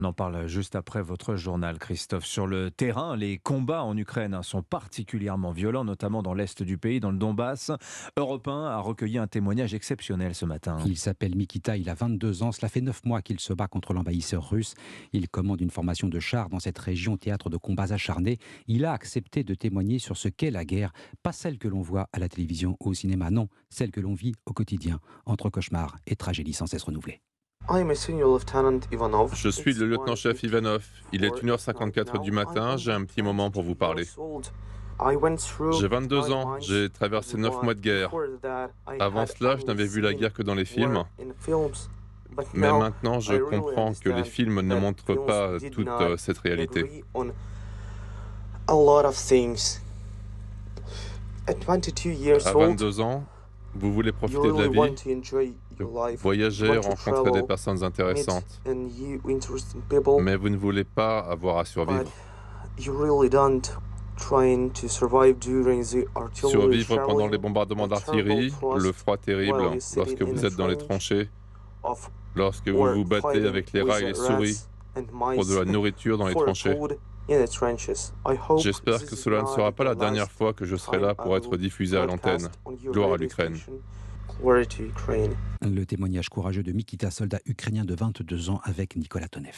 On en parle juste après votre journal, Christophe. Sur le terrain, les combats en Ukraine sont particulièrement violents, notamment dans l'est du pays, dans le Donbass. Europe 1 a recueilli un témoignage exceptionnel ce matin. Il s'appelle Mikita, il a 22 ans. Cela fait 9 mois qu'il se bat contre l'envahisseur russe. Il commande une formation de chars dans cette région, théâtre de combats acharnés. Il a accepté de témoigner sur ce qu'est la guerre. Pas celle que l'on voit à la télévision ou au cinéma, non. Celle que l'on vit au quotidien, entre cauchemars et tragédies sans cesse renouvelées. Je suis le lieutenant-chef Ivanov. Il est 1h54 du matin, j'ai un petit moment pour vous parler. J'ai 22 ans, j'ai traversé 9 mois de guerre. Avant cela, je n'avais vu la guerre que dans les films. Mais maintenant, je comprends que les films ne montrent pas toute cette réalité. À 22 ans, vous voulez profiter de la vie, voyager, rencontrer des personnes intéressantes. Mais vous ne voulez pas avoir à survivre. Survivre pendant les bombardements d'artillerie, le froid terrible, lorsque vous êtes dans les tranchées, lorsque vous vous battez avec les rats et les souris pour de la nourriture dans les tranchées. J'espère que cela ne sera pas la dernière fois que je serai là pour être diffusé à l'antenne. Gloire à l'Ukraine. Le témoignage courageux de Mikita, soldat ukrainien de 22 ans avec Nicolas Tonev.